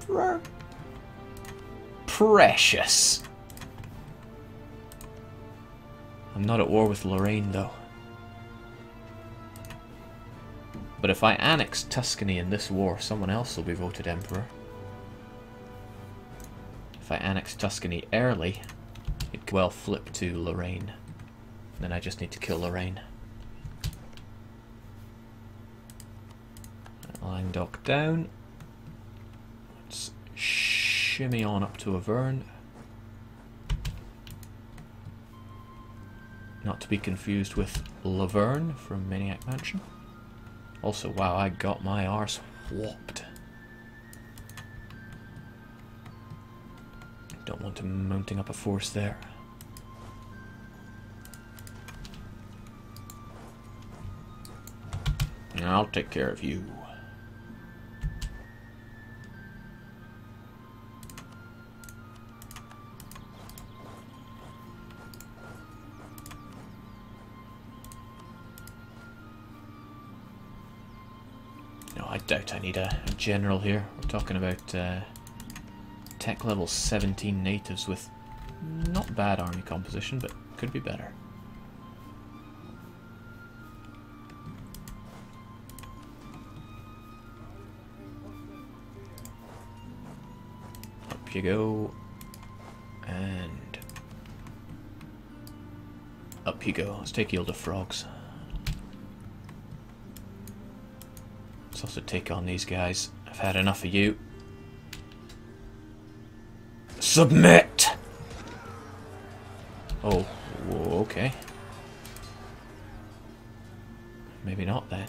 Emperor? Precious. I'm not at war with Lorraine, though. But if I annex Tuscany in this war, someone else will be voted Emperor. If I annex Tuscany early, it could well flip to Lorraine. Then I just need to kill Lorraine. Line dock down. Let's shimmy on up to Auvergne. Not to be confused with Laverne from Maniac Mansion. Also, wow, I got my arse whopped. Don't want him mounting up a force there. I'll take care of you. No, I doubt I need a general here. We're talking about tech level 17 natives with not bad army composition, but could be better. Up you go, and up you go. Let's take Yield of Frogs. Let's also take on these guys. I've had enough of you. Submit! Oh, okay. Maybe not then.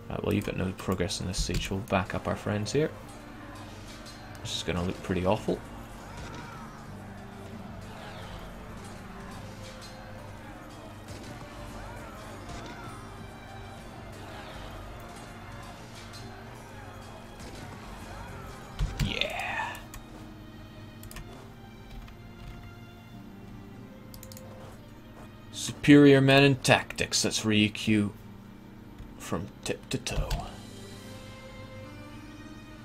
Right, well, you've got no progress in this siege. We'll back up our friends here. This is going to look pretty awful. Yeah. Superior men in tactics. That's Ryukyu from tip to toe.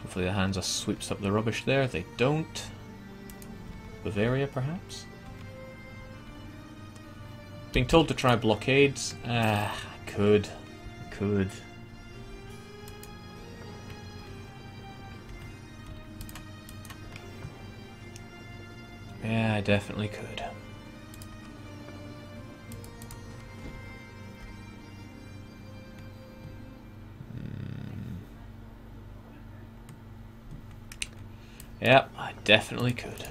Hopefully the Hansa sweeps up the rubbish there. They don't. Bavaria, perhaps? Being told to try blockades? Could. Yeah, I definitely could. Yep, I definitely could.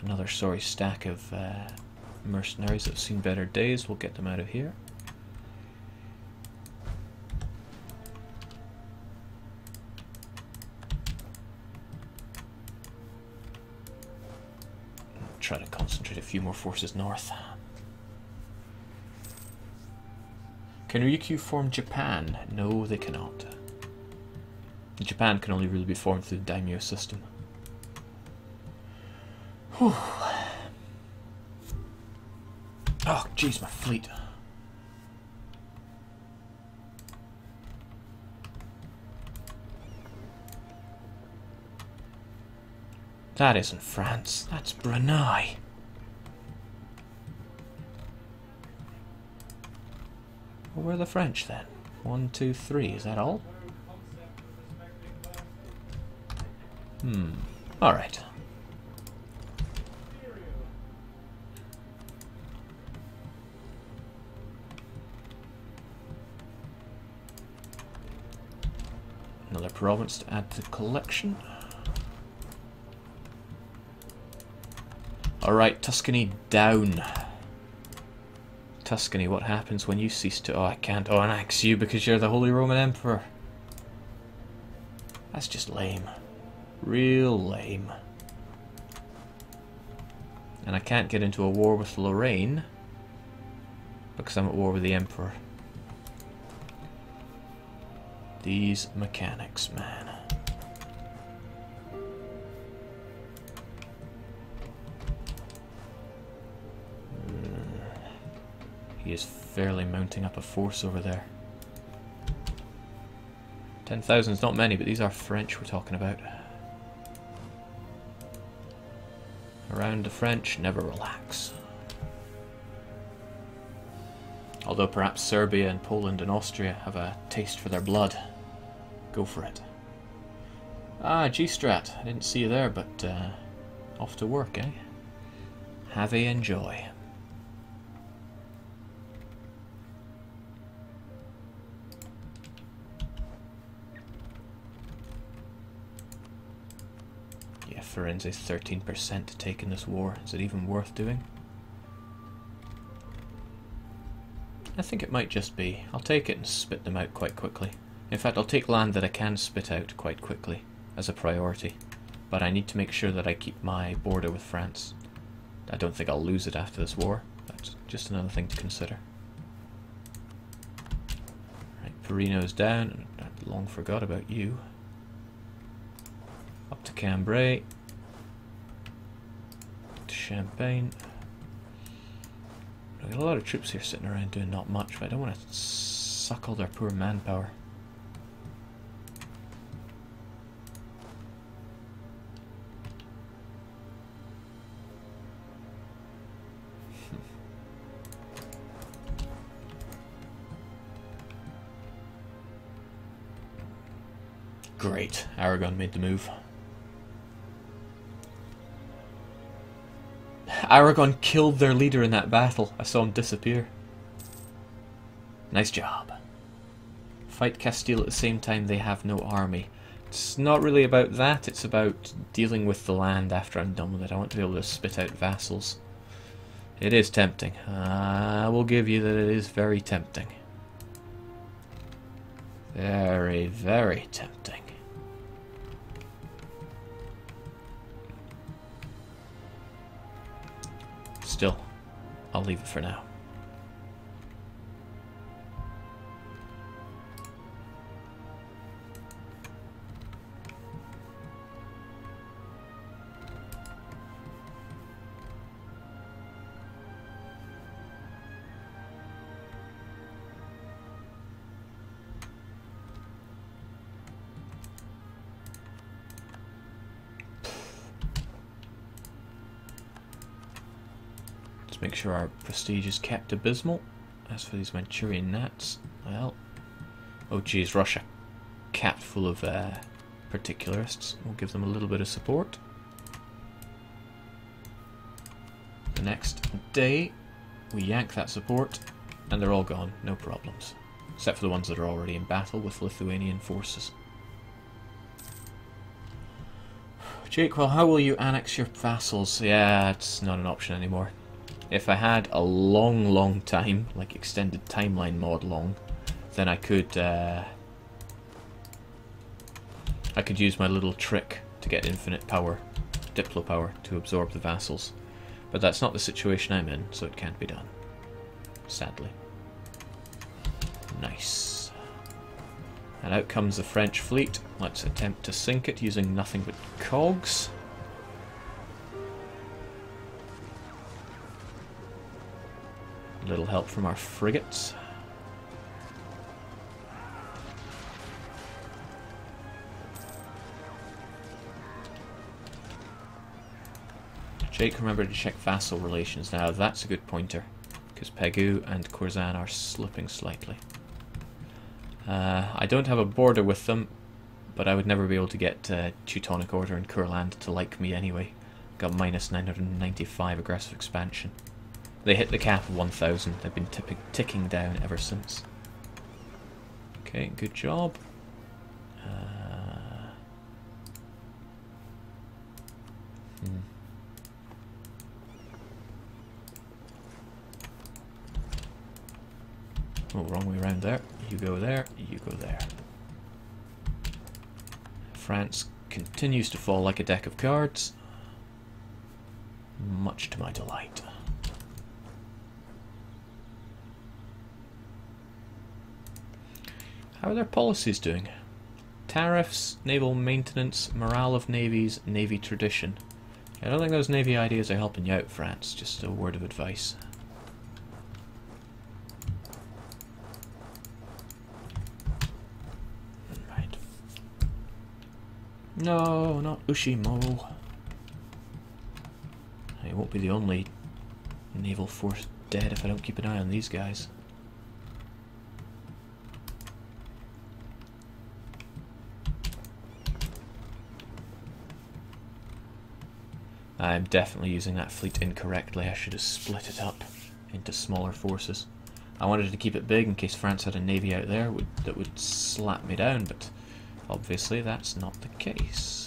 Another sorry stack of mercenaries that have seen better days. We'll get them out of here. Try to concentrate a few more forces north. Can Ryukyu form Japan? No, they cannot. Japan can only really be formed through the daimyo system. Whew. Oh, jeez, my fleet. That isn't France. That's Brunei. Well, where are the French then? 1, 2, 3. Is that all? Alright. Another province to add to the collection. Alright, Tuscany down. Tuscany, what happens when you cease to... Oh, I can't annex you because you're the Holy Roman Emperor. That's just lame. Real lame. And I can't get into a war with Lorraine because I'm at war with the Emperor. These mechanics, man. He is fairly mounting up a force over there. 10,000 is not many, but these are French we're talking about. Around the French, never relax. Although perhaps Serbia and Poland and Austria have a taste for their blood. Go for it. Ah, G-Strat. I didn't see you there, but off to work, eh? Have a enjoy. Yeah, Firenze's 13% to take in this war. Is it even worth doing? I think it might just be. I'll take it and spit them out quite quickly. In fact, I'll take land that I can spit out quite quickly as a priority. But I need to make sure that I keep my border with France. I don't think I'll lose it after this war. That's just another thing to consider. Right, Perino's down. I long forgot about you. Up to Cambrai. To Champagne. I've got a lot of troops here sitting around doing not much, but I don't want to suck all their poor manpower. Great, Aragon made the move. Aragon killed their leader in that battle. I saw him disappear. Nice job. Fight Castile at the same time they have no army. It's not really about that, it's about dealing with the land after I'm done with it. I want to be able to spit out vassals. It is tempting. I will give you that it is very tempting. Very, very tempting. Still, I'll leave it for now. Make sure our prestige is kept abysmal. As for these Manchurian gnats, well, oh geez, Russia capped full of particularists. We'll give them a little bit of support. The next day, we yank that support, and they're all gone, no problems. Except for the ones that are already in battle with Lithuanian forces. Jake, well, how will you annex your vassals? Yeah, it's not an option anymore. If I had a long time, like extended timeline mod long, then I could use my little trick to get infinite power, Diplo power, to absorb the vassals. But that's not the situation I'm in, so it can't be done. Sadly. Nice. And out comes the French fleet. Let's attempt to sink it using nothing but cogs. Little help from our frigates. Jake, remember to check vassal relations. Now that's a good pointer, because Pegu and Khorasan are slipping slightly. I don't have a border with them, but I would never be able to get Teutonic Order and Kurland to like me anyway. Got minus 995 aggressive expansion. They hit the cap of 1,000. They've been ticking down ever since. Okay, good job. Oh, wrong way around there. You go there, you go there. France continues to fall like a deck of cards, much to my delight. How are their policies doing? Tariffs, naval maintenance, morale of navies, navy tradition. I don't think those navy ideas are helping you out, France. Just a word of advice. No, not Ushimo. He won't be the only naval force dead if I don't keep an eye on these guys. I'm definitely using that fleet incorrectly. I should have split it up into smaller forces. I wanted to keep it big in case France had a navy out there that would slap me down, but obviously that's not the case.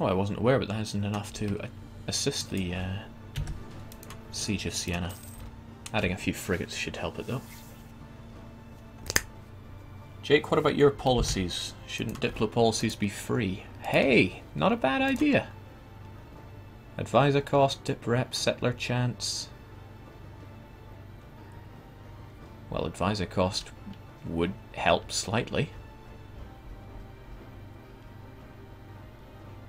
Oh, I wasn't aware, but that isn't enough to assist the siege of Siena. Adding a few frigates should help it, though. Jake, what about your policies? Shouldn't Diplo policies be free? Hey, not a bad idea. Advisor cost, dip rep, settler chance. Well, advisor cost would help slightly.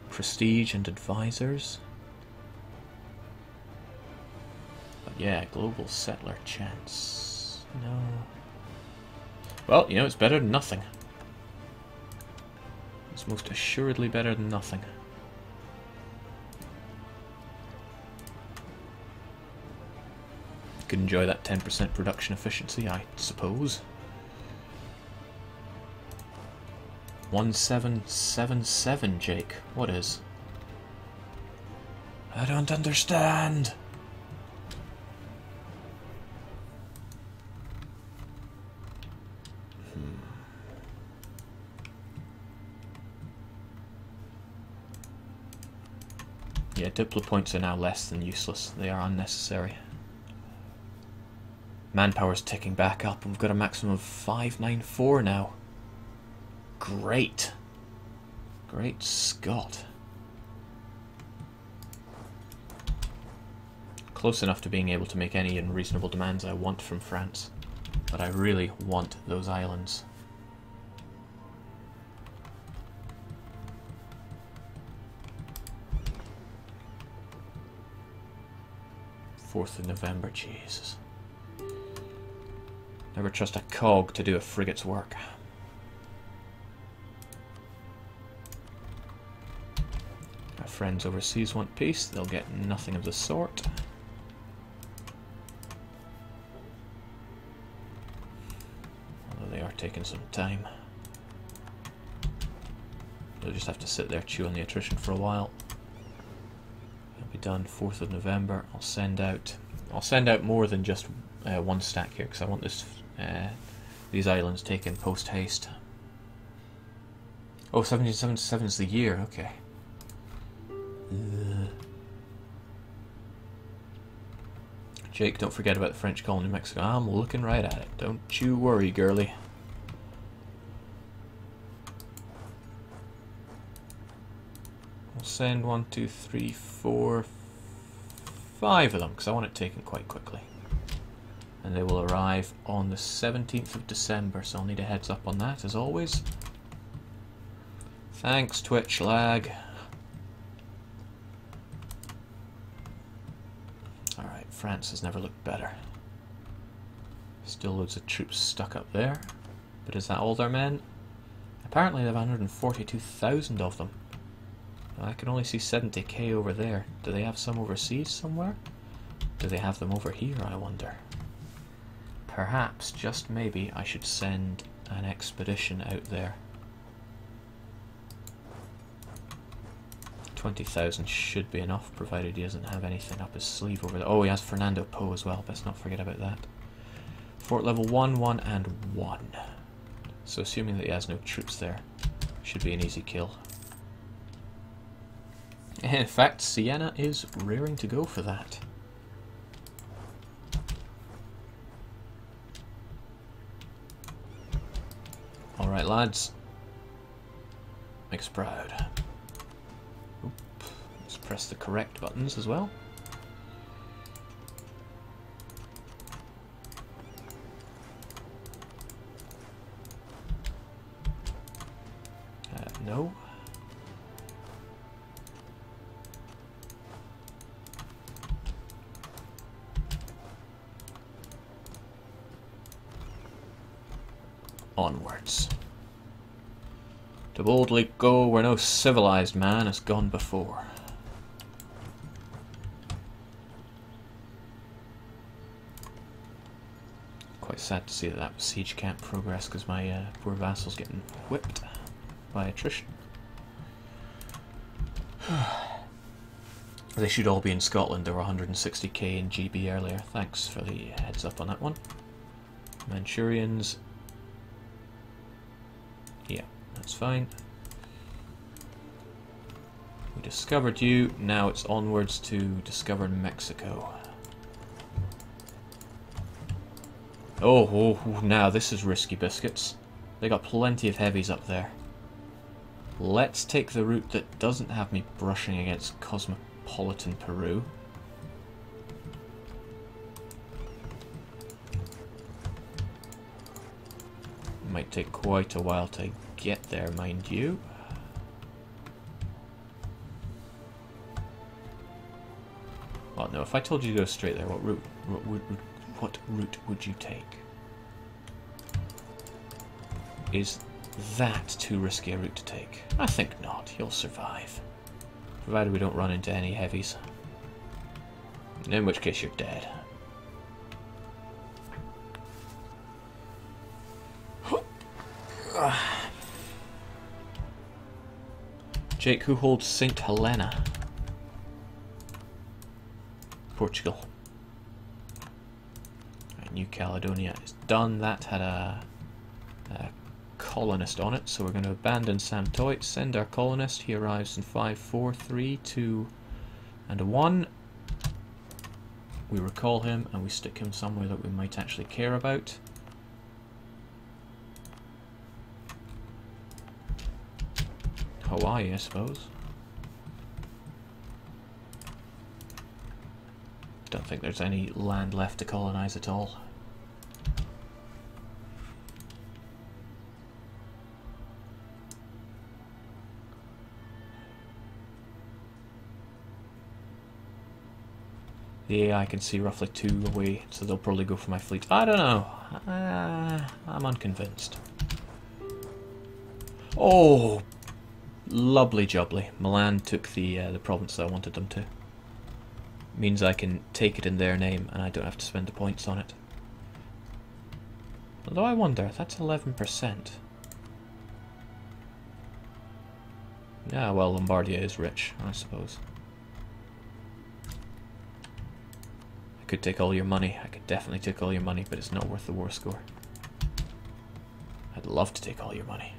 Prestige and advisors. But yeah, global settler chance. No. Well, you know, it's better than nothing. It's most assuredly better than nothing. You could enjoy that 10% production efficiency, I suppose. 1777, Jake. What is? I don't understand. Yeah, Diplo points are now less than useless. They are unnecessary. Manpower's ticking back up. We've got a maximum of 594 now. Great. Great Scott. Close enough to being able to make any unreasonable demands I want from France. But I really want those islands. Fourth of November, Jesus. Never trust a cog to do a frigate's work. Our friends overseas want peace, they'll get nothing of the sort. Although they are taking some time. They'll just have to sit there, chew on the attrition for a while. It'll be done 4th of November. I'll send out more than just one stack here, because I want these islands taken post haste. Oh, 1777 is the year, okay. Jake, don't forget about the French colony in Mexico. I'm looking right at it. Don't you worry, girlie. We'll send 1, 2, 3, 4, 5 of them, because I want it taken quite quickly. And they will arrive on the 17th of December, so I'll need a heads up on that, as always. Thanks, Twitch lag. Alright, France has never looked better. Still loads of troops stuck up there. But is that all their men? Apparently they have 142,000 of them. I can only see 70k over there. Do they have some overseas somewhere? Do they have them over here, I wonder? Perhaps, just maybe, I should send an expedition out there. 20,000 should be enough, provided he doesn't have anything up his sleeve over there. Oh, he has Fernando Po as well, best not forget about that. Fort level 1, 1, and 1. So assuming that he has no troops there, should be an easy kill. In fact, Siena is rearing to go for that. Alright lads, make us proud. Oop. Let's press the correct buttons as well. No. Onwards. To boldly go where no civilized man has gone before. Quite sad to see that was siege camp progress because my poor vassal's getting whipped by attrition. They should all be in Scotland. There were 160k in GB earlier. Thanks for the heads up on that one. Manchurians. Yeah, that's fine. We discovered you. Now it's onwards to discover Mexico. Oh, now this is risky biscuits. They got plenty of heavies up there. Let's take the route that doesn't have me brushing against cosmopolitan Peru. Might take quite a while to get there, mind you. Well, no, if I told you to go straight there, what route would you take? Is that too risky a route to take? I think not. You'll survive. Provided we don't run into any heavies. In which case you're dead. Jake, who holds St. Helena? Portugal. Right, New Caledonia is done. That had a colonist on it, so we're going to abandon Samtoit, send our colonist. He arrives in 5, 4, 3, 2, and a 1. We recall him and we stick him somewhere that we might actually care about. Hawaii, I suppose. Don't think there's any land left to colonize at all. The AI can see roughly 2 away, so they'll probably go for my fleet. I don't know. I'm unconvinced. Oh, lovely jubbly. Milan took the province that I wanted them to. Means I can take it in their name and I don't have to spend the points on it. Although I wonder, that's 11%. Yeah, well, Lombardia is rich, I suppose. I could take all your money. I could definitely take all your money, but it's not worth the war score. I'd love to take all your money.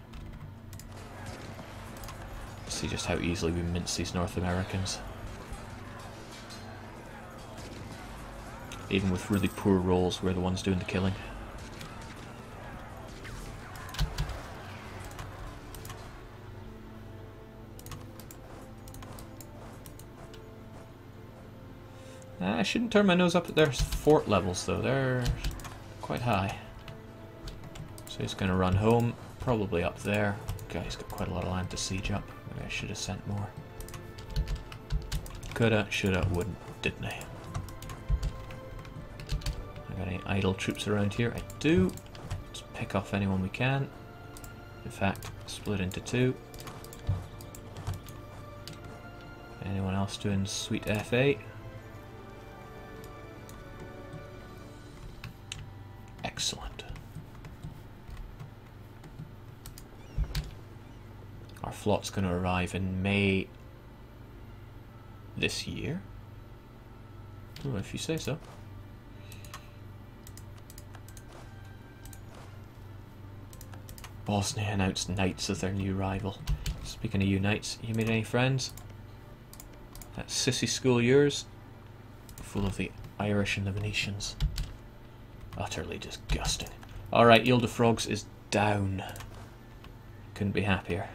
See just how easily we mince these North Americans. Even with really poor rolls, we're the ones doing the killing. I shouldn't turn my nose up at their fort levels though, they're quite high. So he's going to run home, probably up there. Okay, he's got quite a lot of land to siege up. Maybe I should have sent more. Coulda, shoulda, wouldn't, didn't I? Got any idle troops around here? I do. Let's pick off anyone we can. In fact, split into 2. Anyone else doing sweet FA? Excellent. Our flot's going to arrive in May this year. Oh, if you say so. Bosnia announced knights as their new rival. Speaking of you knights, you made any friends? That sissy school yours? Full of the Irish and the Venetians. Utterly disgusting. Alright, Yield of Frogs is down. Couldn't be happier.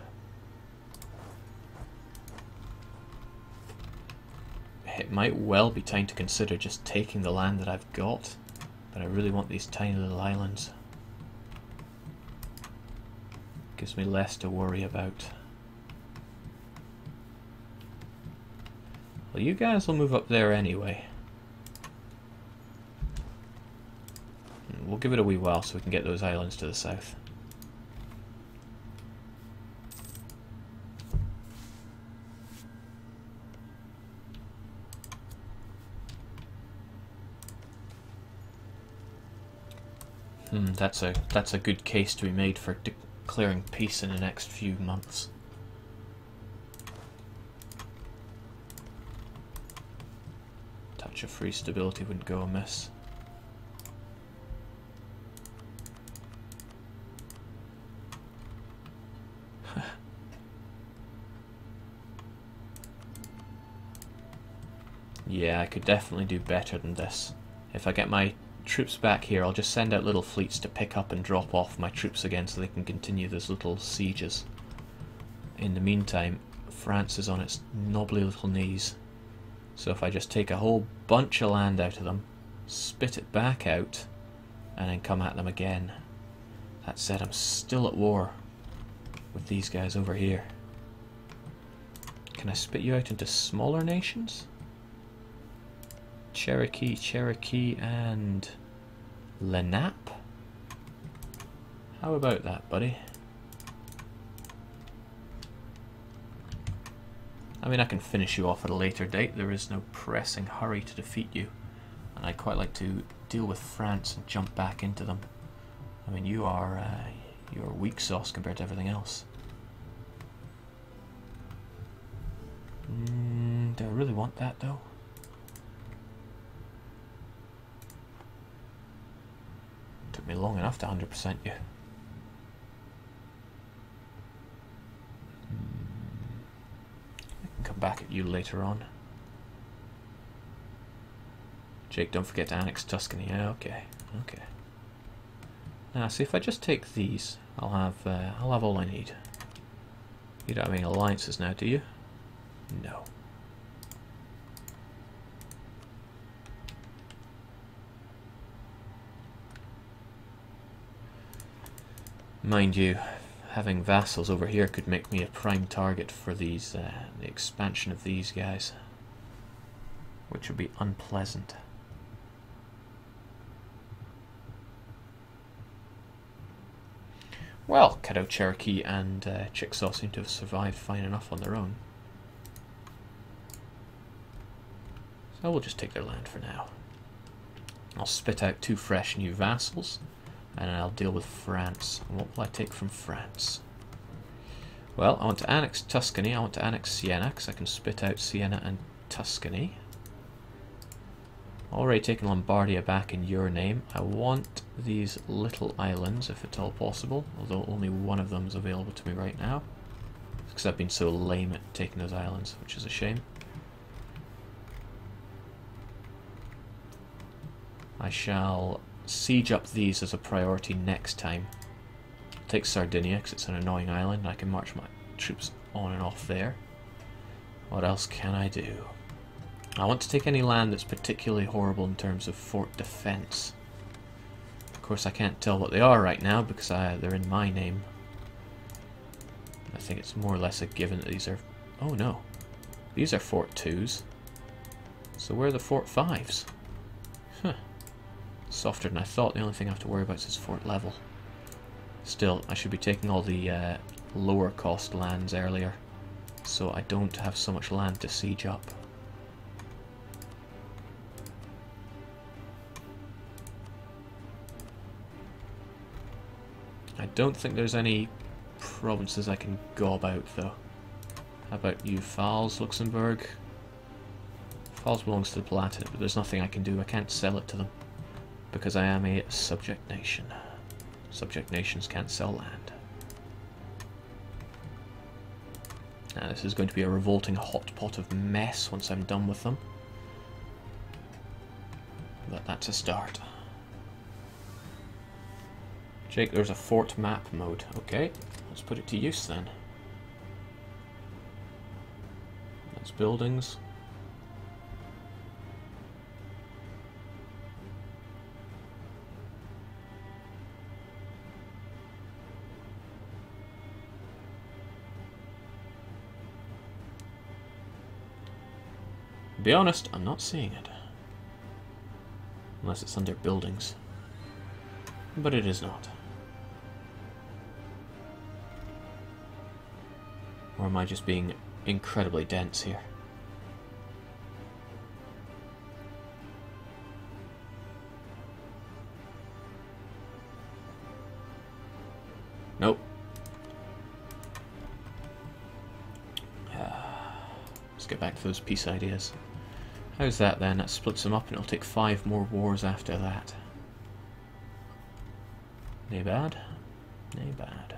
It might well be time to consider just taking the land that I've got, but I really want these tiny little islands. Gives me less to worry about. Well, you guys will move up there anyway. We'll give it a wee while so we can get those islands to the south. That's a good case to be made for declaring peace in the next few months. Touch of free stability wouldn't go amiss. Yeah, I could definitely do better than this. If I get my troops back here, I'll just send out little fleets to pick up and drop off my troops again so they can continue those little sieges. In the meantime, France is on its knobbly little knees. So if I just take a whole bunch of land out of them, spit it back out, and then come at them again. That said, I'm still at war with these guys over here. Can I spit you out into smaller nations? Cherokee, and Lenape? How about that, buddy? I mean, I can finish you off at a later date. There is no pressing hurry to defeat you. And I'd quite like to deal with France and jump back into them. I mean, you're weak sauce compared to everything else. Do I really want that, though? Took me long enough to 100% you. I can come back at you later on. Jake, don't forget to annex Tuscany. Yeah, okay. Now, see, if I just take these, I'll have all I need. You don't have any alliances now, do you? No. Mind you, having vassals over here could make me a prime target for these, the expansion of these guys, which would be unpleasant. Well, Caddo, Cherokee, and Chickasaw seem to have survived fine enough on their own. So we'll just take their land for now. I'll spit out 2 fresh new vassals, and I'll deal with France. And what will I take from France? Well, I want to annex Tuscany, I want to annex Siena, because I can spit out Siena and Tuscany. Already taken Lombardia back in your name. I want these little islands, if at all possible, although only one of them is available to me right now, because I've been so lame at taking those islands, which is a shame. I shall siege up these as a priority next time. Take Sardinia, because it's an annoying island, and I can march my troops on and off there. What else can I do? I want to take any land that's particularly horrible in terms of fort defense. Of course, I can't tell what they are right now, because they're in my name. I think it's more or less a given that these are... Oh no. These are fort 2s. So where are the fort 5s? Huh. Softer than I thought. The only thing I have to worry about is fort level. Still, I should be taking all the lower cost lands earlier, so I don't have so much land to siege up. I don't think there's any provinces I can gob out, though. How about you, Pfalz, Luxembourg? Pfalz belongs to the Palatinate, but there's nothing I can do. I can't sell it to them, because I am a subject nation. Subject nations can't sell land. Now, this is going to be a revolting hot pot of mess once I'm done with them. But that's a start. Jake, there's a fort map mode. Okay, let's put it to use then. That's buildings. be honest, I'm not seeing it. Unless it's under buildings. But it is not. Or am I just being incredibly dense here? Nope. Let's get back to those peace ideas. How's that then? That splits them up and it'll take 5 more wars after that. Nae bad. Nae bad.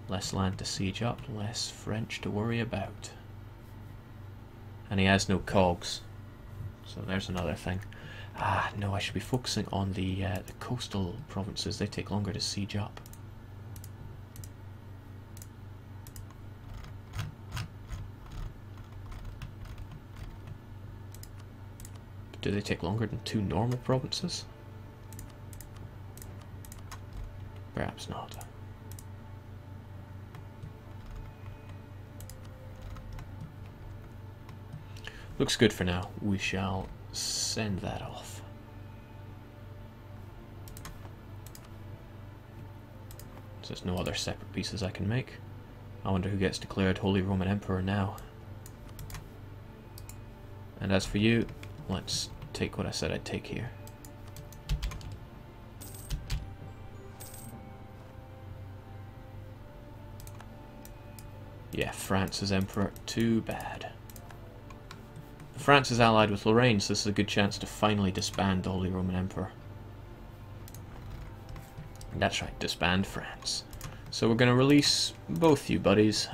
Less land to siege up, less French to worry about. And he has no cogs. So there's another thing. Ah, no, I should be focusing on the coastal provinces. They take longer to siege up. But do they take longer than 2 normal provinces? Perhaps not. Looks good for now. We shall send that off. So there's no other separate pieces I can make. I wonder who gets declared Holy Roman Emperor now. And as for you, let's take what I said I'd take here. Yeah, France as Emperor. Too bad. France is allied with Lorraine, so this is a good chance to finally disband the Holy Roman Emperor. That's right, disband France. So we're going to release both you buddies.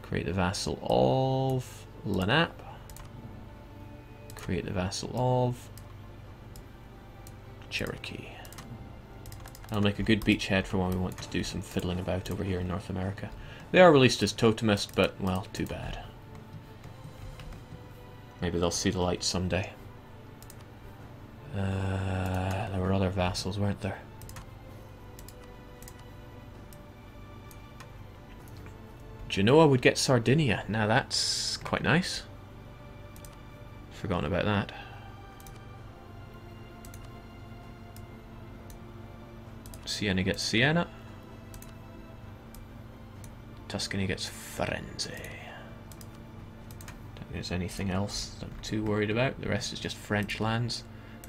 Create the vassal of Lenap. Create the vassal of Cherokee. That'll make a good beachhead for when we want to do some fiddling about over here in North America. They are released as totemist, but, well, too bad. Maybe they'll see the light someday. There were other vassals, weren't there? Genoa would get Sardinia. Now that's quite nice. Forgotten about that. Siena gets Siena. Tuscany gets Firenze. Don't think there's anything else I'm too worried about. The rest is just French lands,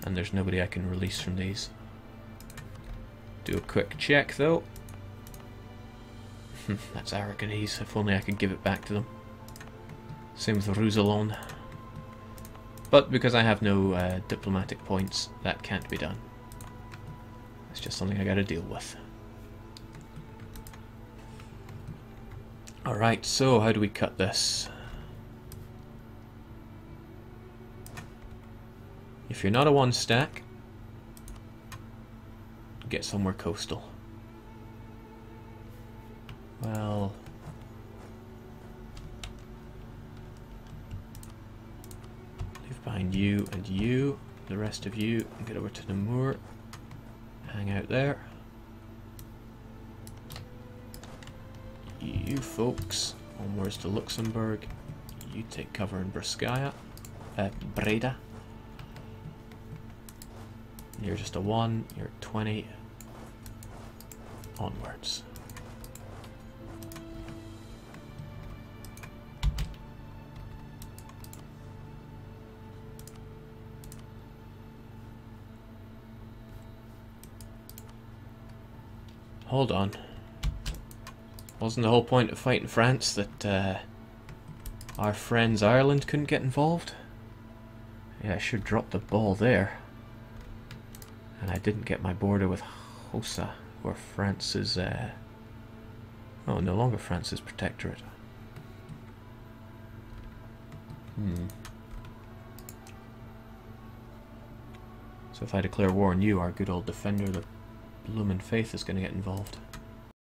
and there's nobody I can release from these. Do a quick check though. That's Aragonese. If only I could give it back to them. Same with Roussillon. But because I have no diplomatic points, that can't be done. It's just something I gotta deal with. Alright, so how do we cut this? If you're not a 1-stack, get somewhere coastal. Well, leave behind you and you, the rest of you, and get over to Namur. Hang out there. You folks, onwards to Luxembourg. You take cover in Breskaya, Breda. You're just a 1, you're 20. Onwards. Hold on. Wasn't the whole point of fighting France that our friends Ireland couldn't get involved? Yeah, I should drop the ball there. And I didn't get my border with Hossa, where France is... oh, no longer France's protectorate. So if I declare war on you, our good old defender, the Bloomin' Faith, is going to get involved.